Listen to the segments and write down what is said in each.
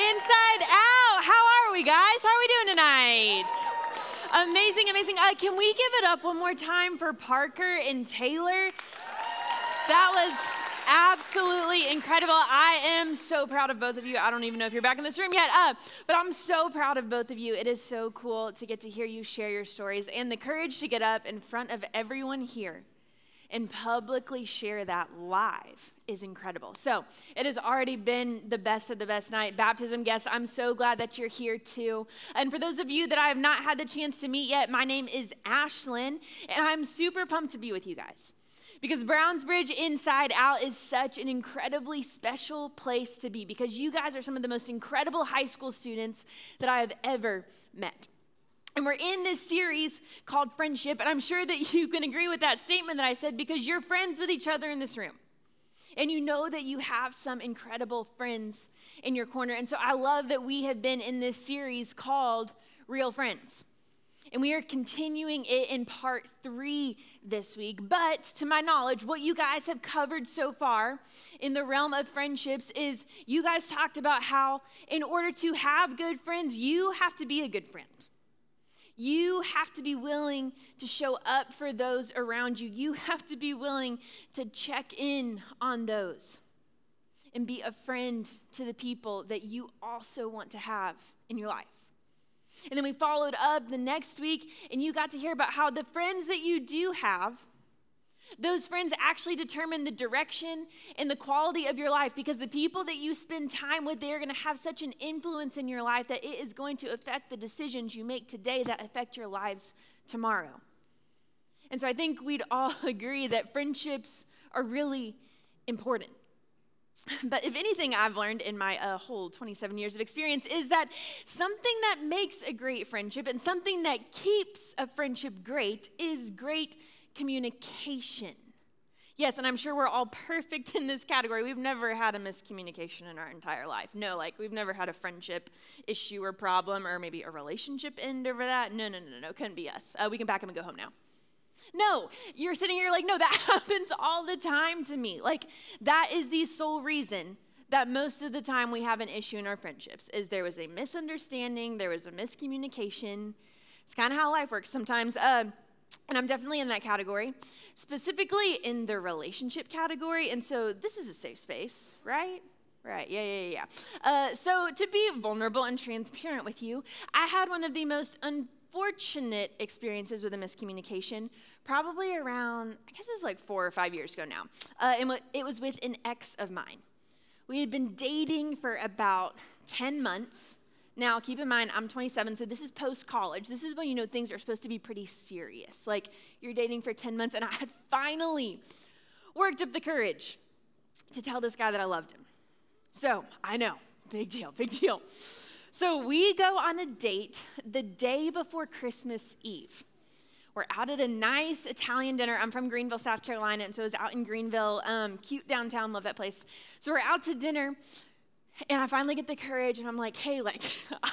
Inside Out. How are we, guys? How are we doing tonight? Amazing, amazing. Can we give it up one more time for Parker and Taylor? That was absolutely incredible. I am so proud of both of you. I don't even know if you're back in this room yet, but I'm so proud of both of you. It is so cool to get to hear you share your stories and the courage to get up in front of everyone here and publicly share that live is incredible. So it has already been the best of the best night. Baptism guests, I'm so glad that you're here too. And for those of you that I have not had the chance to meet yet, my name is Ashlyn, and I'm super pumped to be with you guys. Because Brownsbridge Inside Out is such an incredibly special place to be because you guys are some of the most incredible high school students that I have ever met. And we're in this series called Friendship, and I'm sure that you can agree with that statement that I said because you're friends with each other in this room. And you know that you have some incredible friends in your corner. And so I love that we have been in this series called Real Friends. And we are continuing it in part 3 this week. But to my knowledge, what you guys have covered so far in the realm of friendships is you guys talked about how in order to have good friends, you have to be a good friend. You have to be willing to show up for those around you. You have to be willing to check in on those and be a friend to the people that you also want to have in your life. And then we followed up the next week, and you got to hear about how the friends that you do have, those friends actually determine the direction and the quality of your life because the people that you spend time with, they're going to have such an influence in your life that it is going to affect the decisions you make today that affect your lives tomorrow. And so I think we'd all agree that friendships are really important. But if anything I've learned in my whole 27 years of experience is that something that makes a great friendship and something that keeps a friendship great is great communication. Yes, and I'm sure we're all perfect in this category. We've never had a miscommunication in our entire life. No, like we've never had a friendship issue or problem or maybe a relationship end over that. No, couldn't be us. We can pack them and go home now. No, you're sitting here like, no, that happens all the time to me. Like that is the sole reason that most of the time we have an issue in our friendships is there was a misunderstanding, there was a miscommunication. It's kind of how life works sometimes. And I'm definitely in that category, specifically in the relationship category. And so this is a safe space, right? Right, yeah. So to be vulnerable and transparent with you, I had one of the most unfortunate experiences with a miscommunication, probably around, I guess it was like 4 or 5 years ago now. And it was with an ex of mine. We had been dating for about 10 months. Now, keep in mind, I'm 27, so this is post-college. This is when you know things are supposed to be pretty serious. Like, you're dating for 10 months, and I had finally worked up the courage to tell this guy that I loved him. So, I know, big deal. So, we go on a date the day before Christmas Eve. We're out at a nice Italian dinner. I'm from Greenville, South Carolina, and so I was out in Greenville, cute downtown, love that place. So, we're out to dinner. And I finally get the courage, and I'm like, hey, like,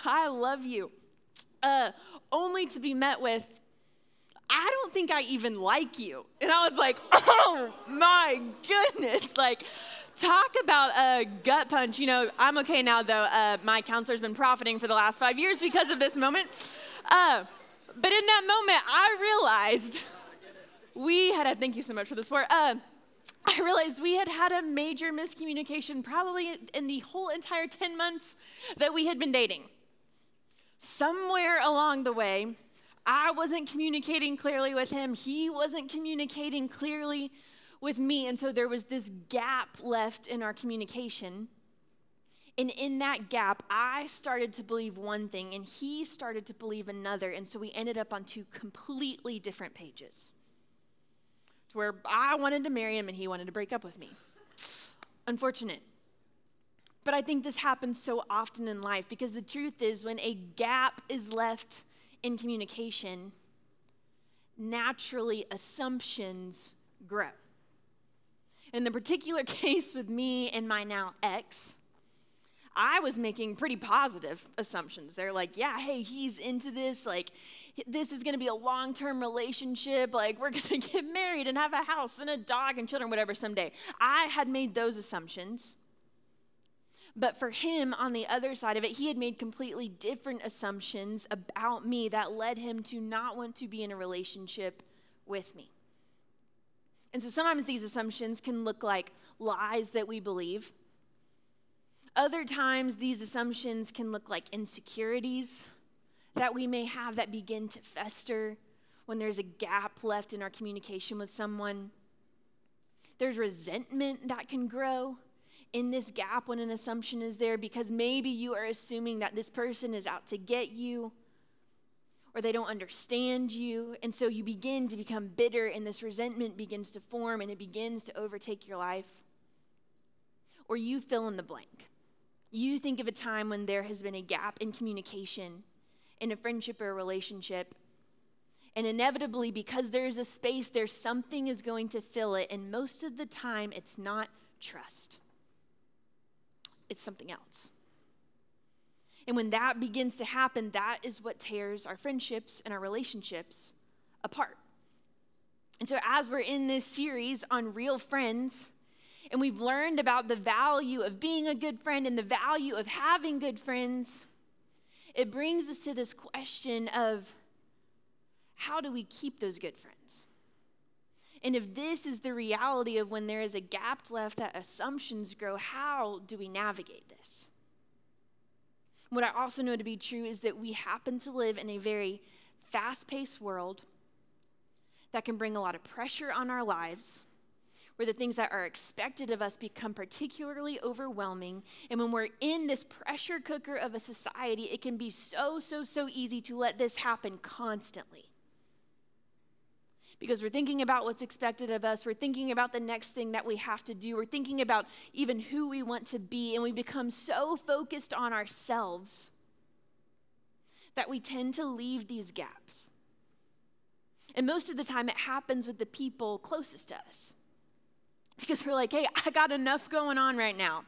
I love you. Only to be met with, I don't think I even like you. And I was like, oh, my goodness. Like, talk about a gut punch. You know, I'm okay now, though. My counselor's been profiting for the last 5 years because of this moment. But in that moment, I realized thank you so much for the support. I realized we had had a major miscommunication probably in the whole entire 10 months that we had been dating. Somewhere along the way, I wasn't communicating clearly with him. He wasn't communicating clearly with me. And so there was this gap left in our communication. And in that gap, I started to believe one thing and he started to believe another. And so we ended up on 2 completely different pages, where I wanted to marry him and he wanted to break up with me. Unfortunate. But I think this happens so often in life because the truth is when a gap is left in communication, naturally assumptions grow. In the particular case with me and my now ex, I was making pretty positive assumptions. They're like, yeah, hey, he's into this. Like, this is going to be a long-term relationship. Like, we're going to get married and have a house and a dog and children, whatever, someday. I had made those assumptions. But for him, on the other side of it, he had made completely different assumptions about me that led him to not want to be in a relationship with me. And so sometimes these assumptions can look like lies that we believe. Other times, these assumptions can look like insecurities that we may have that begin to fester when there's a gap left in our communication with someone. There's resentment that can grow in this gap when an assumption is there, because maybe you are assuming that this person is out to get you, or they don't understand you, and so you begin to become bitter, and this resentment begins to form, and it begins to overtake your life. Or you fill in the blank. You think of a time when there has been a gap in communication in a friendship or a relationship, and inevitably, because there's a space, there's something is going to fill it, and most of the time, it's not trust. It's something else. And when that begins to happen, that is what tears our friendships and our relationships apart. And so as we're in this series on real friends, and we've learned about the value of being a good friend and the value of having good friends, it brings us to this question of, how do we keep those good friends? And if this is the reality of when there is a gap left that assumptions grow, how do we navigate this? What I also know to be true is that we happen to live in a very fast-paced world that can bring a lot of pressure on our lives, where the things that are expected of us become particularly overwhelming. And when we're in this pressure cooker of a society, it can be so easy to let this happen constantly. Because we're thinking about what's expected of us. We're thinking about the next thing that we have to do. We're thinking about even who we want to be. And we become so focused on ourselves that we tend to leave these gaps. And most of the time, it happens with the people closest to us. Because we're like, hey, I got enough going on right now.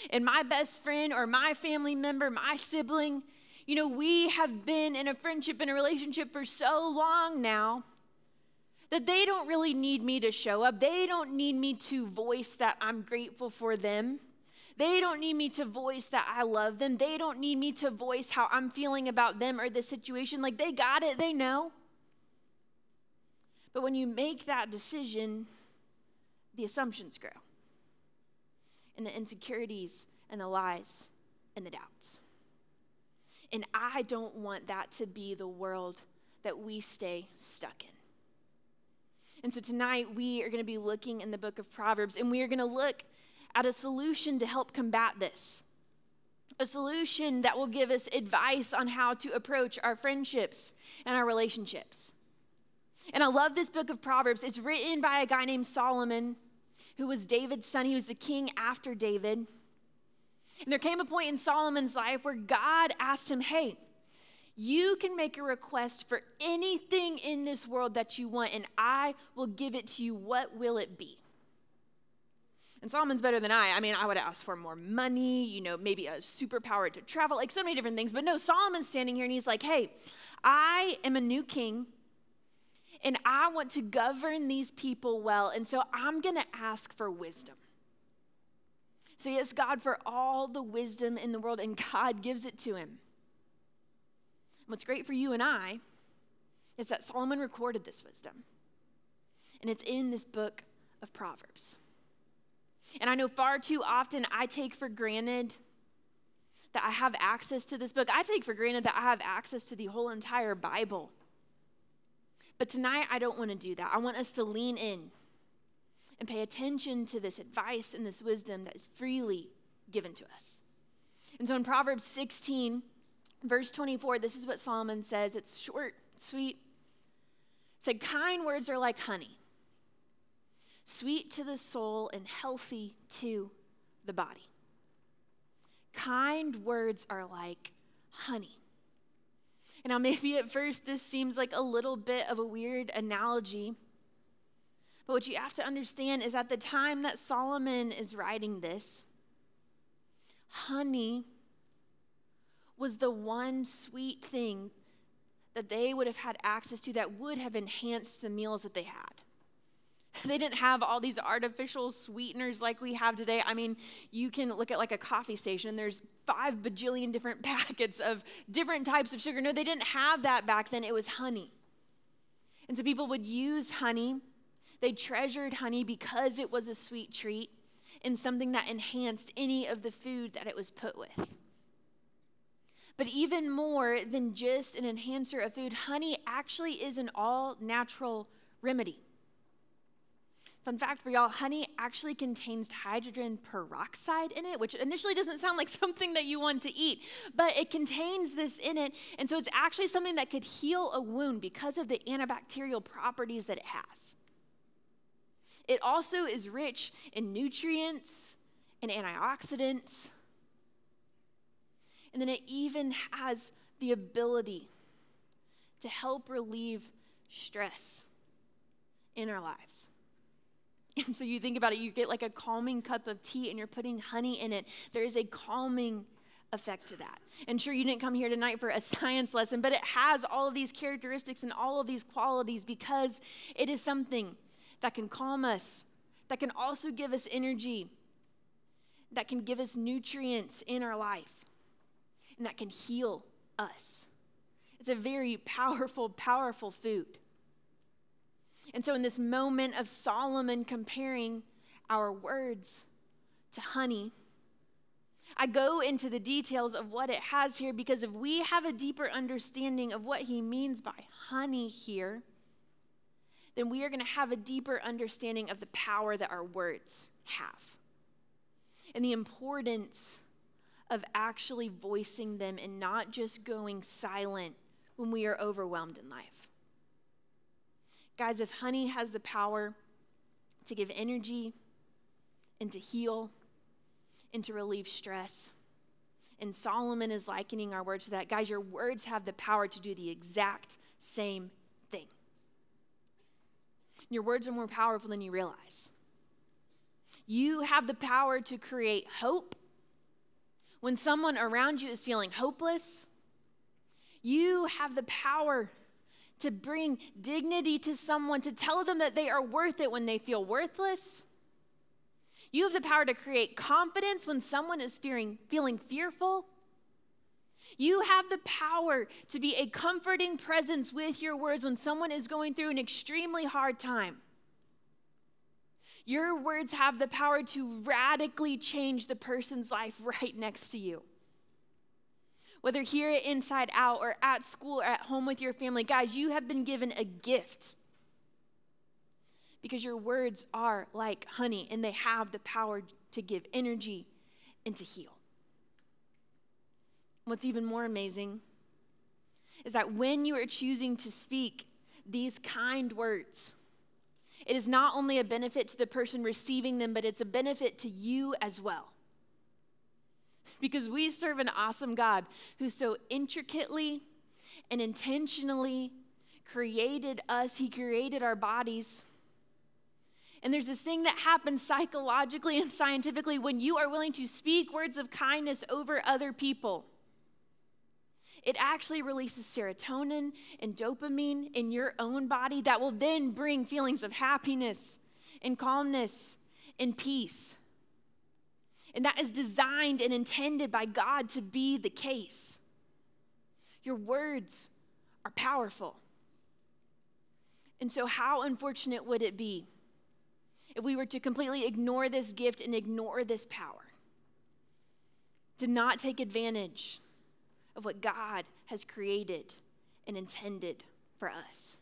And my best friend or my family member, my sibling, we have been in a friendship and a relationship for so long now that they don't really need me to show up. They don't need me to voice that I'm grateful for them. They don't need me to voice that I love them. They don't need me to voice how I'm feeling about them or the situation. Like, they got it, they know. But when you make that decision, the assumptions grow. And the insecurities and the lies and the doubts. And I don't want that to be the world that we stay stuck in. And so tonight we are going to be looking in the book of Proverbs, and we are going to look at a solution to help combat this. A solution that will give us advice on how to approach our friendships and our relationships. And I love this book of Proverbs. It's written by a guy named Solomon, who was David's son. He was the king after David. And there came a point in Solomon's life where God asked him, hey, you can make a request for anything in this world that you want, and I will give it to you. What will it be? And Solomon's better than I. I would ask for more money, maybe a superpower to travel, like so many different things. But no, Solomon's standing here and he's like, hey, I am a new king, and I want to govern these people well, and so I'm going to ask for wisdom. So he asks God for all the wisdom in the world, and God gives it to him. What's great for you and I is that Solomon recorded this wisdom. And it's in this book of Proverbs. And I know far too often I take for granted that I have access to this book. I take for granted that I have access to the whole entire Bible. But tonight I don't want to do that. I want us to lean in and pay attention to this advice and this wisdom that is freely given to us. And so in Proverbs 16, verse 24, this is what Solomon says. It's short, sweet. It said, kind words are like honey, sweet to the soul and healthy to the body. Kind words are like honey. And now maybe at first this seems like a little bit of a weird analogy. But what you have to understand is at the time that Solomon is writing this, honey was the one sweet thing that they would have had access to that would have enhanced the meals that they had. They didn't have all these artificial sweeteners like we have today. I mean, you can look at like a coffee station. There's 5 bajillion different packets of different types of sugar. No, they didn't have that back then. It was honey. And so people would use honey. They treasured honey because it was a sweet treat and something that enhanced any of the food that it was put with. But even more than just an enhancer of food, honey actually is an all-natural remedy. Fun fact for y'all, honey actually contains hydrogen peroxide in it, which initially doesn't sound like something that you want to eat, but it contains this in it, and so it's actually something that could heal a wound because of the antibacterial properties that it has. It also is rich in nutrients and antioxidants, and then it even has the ability to help relieve stress in our lives. And so you think about it, you get like a calming cup of tea and you're putting honey in it. There is a calming effect to that. And sure, you didn't come here tonight for a science lesson, but it has all of these characteristics and all of these qualities because it is something that can calm us, that can also give us energy, that can give us nutrients in our life, and that can heal us. It's a very powerful, powerful food. And so in this moment of Solomon comparing our words to honey, I go into the details of what it has here because if we have a deeper understanding of what he means by honey here, then we are going to have a deeper understanding of the power that our words have and the importance of actually voicing them and not just going silent when we are overwhelmed in life. Guys, if honey has the power to give energy and to heal and to relieve stress, and Solomon is likening our words to that, guys, your words have the power to do the exact same thing. Your words are more powerful than you realize. You have the power to create hope when someone around you is feeling hopeless. You have the power to bring dignity to someone, to tell them that they are worth it when they feel worthless. You have the power to create confidence when someone is feeling fearful. You have the power to be a comforting presence with your words when someone is going through an extremely hard time. Your words have the power to radically change the person's life right next to you. Whether here at Inside Out or at school or at home with your family, guys, you have been given a gift because your words are like honey and they have the power to give energy and to heal. What's even more amazing is that when you are choosing to speak these kind words, it is not only a benefit to the person receiving them, but it's a benefit to you as well. Because we serve an awesome God who so intricately and intentionally created us. He created our bodies. And there's this thing that happens psychologically and scientifically when you are willing to speak words of kindness over other people. It actually releases serotonin and dopamine in your own body that will then bring feelings of happiness and calmness and peace. And that is designed and intended by God to be the case. Your words are powerful. And so how unfortunate would it be if we were to completely ignore this gift and ignore this power? To not take advantage of what God has created and intended for us.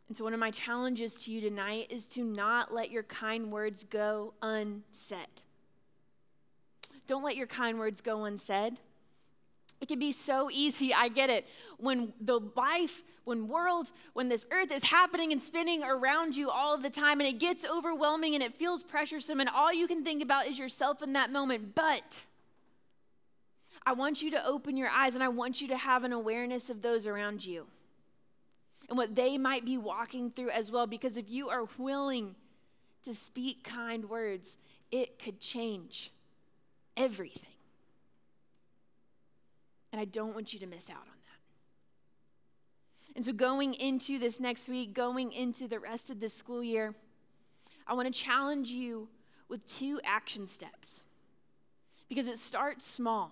And so one of my challenges to you tonight is to not let your kind words go unsaid. Don't let your kind words go unsaid. It can be so easy, I get it, when the life, when this earth is happening and spinning around you all of the time and it gets overwhelming and it feels pressuresome and all you can think about is yourself in that moment. But I want you to open your eyes and I want you to have an awareness of those around you and what they might be walking through as well, because if you are willing to speak kind words, it could change everything. And I don't want you to miss out on And so going into this next week, going into the rest of this school year, I want to challenge you with 2 action steps, because it starts small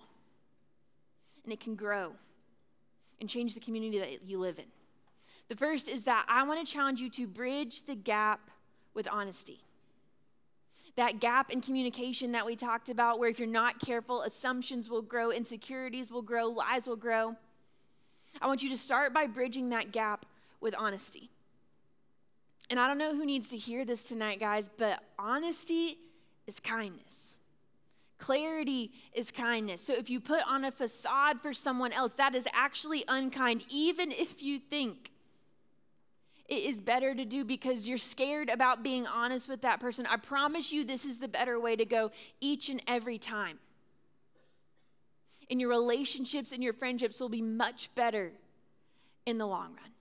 and it can grow and change the community that you live in. The first is that I want to challenge you to bridge the gap with honesty. That gap in communication that we talked about, where if you're not careful, assumptions will grow, insecurities will grow, lies will grow. I want you to start by bridging that gap with honesty. And I don't know who needs to hear this tonight, guys, but honesty is kindness. Clarity is kindness. So if you put on a facade for someone else, that is actually unkind, even if you think it is better to do because you're scared about being honest with that person. I promise you this is the better way to go each and every time. And your relationships and your friendships will be much better in the long run.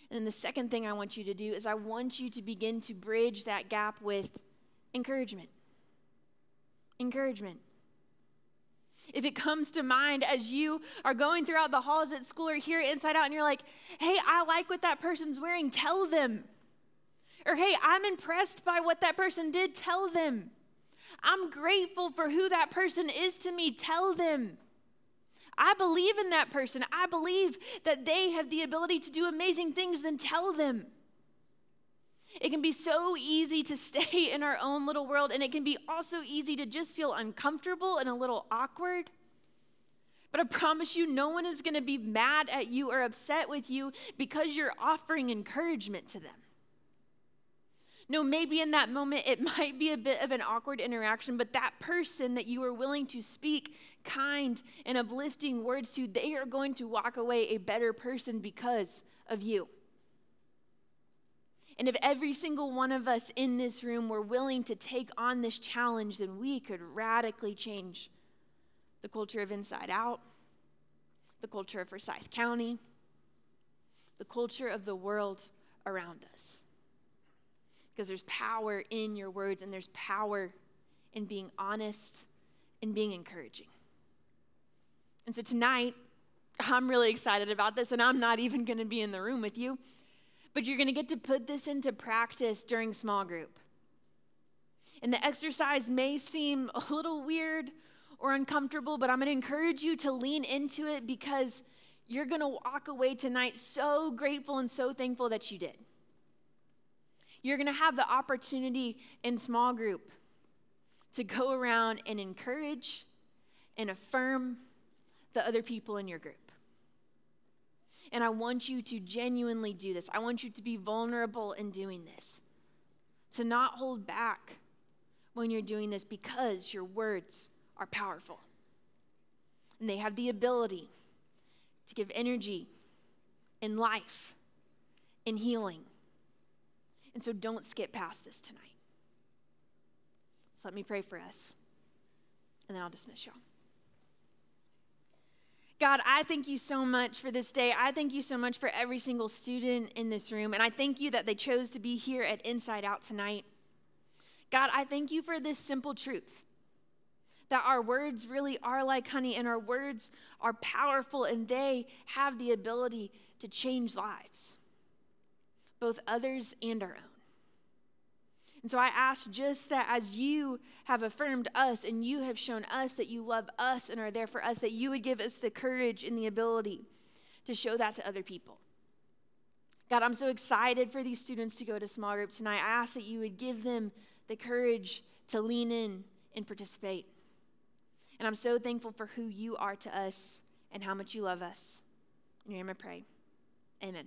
And then the second thing I want you to do is I want you to begin to bridge that gap with encouragement. Encouragement. If it comes to mind as you are going throughout the halls at school or here at Inside Out and you're like, hey, I like what that person's wearing, tell them. Or hey, I'm impressed by what that person did, tell them. I'm grateful for who that person is to me, tell them. I believe in that person. I believe that they have the ability to do amazing things, then tell them. It can be so easy to stay in our own little world, and it can be also easy to just feel uncomfortable and a little awkward. But I promise you, no one is going to be mad at you or upset with you because you're offering encouragement to them. No, maybe in that moment it might be a bit of an awkward interaction, but that person that you are willing to speak kind and uplifting words to, they are going to walk away a better person because of you. And if every single one of us in this room were willing to take on this challenge, then we could radically change the culture of Inside Out, the culture of Forsyth County, the culture of the world around us. Because there's power in your words, and there's power in being honest and being encouraging. And so tonight, I'm really excited about this, and I'm not even going to be in the room with you. But you're going to get to put this into practice during small group. And the exercise may seem a little weird or uncomfortable, but I'm going to encourage you to lean into it because you're going to walk away tonight so grateful and so thankful that you did. You're going to have the opportunity in small group to go around and encourage and affirm the other people in your group. And I want you to genuinely do this. I want you to be vulnerable in doing this. To not hold back when you're doing this because your words are powerful. And they have the ability to give energy and life and healing. And so don't skip past this tonight. So let me pray for us, and then I'll dismiss y'all. God, I thank you so much for this day. I thank you so much for every single student in this room. And I thank you that they chose to be here at Inside Out tonight. God, I thank you for this simple truth, that our words really are like honey, and our words are powerful, and they have the ability to change lives, both others and our own. And so I ask just that as you have affirmed us and you have shown us that you love us and are there for us, that you would give us the courage and the ability to show that to other people. God, I'm so excited for these students to go to small group tonight. I ask that you would give them the courage to lean in and participate. And I'm so thankful for who you are to us and how much you love us. In your name I pray. Amen.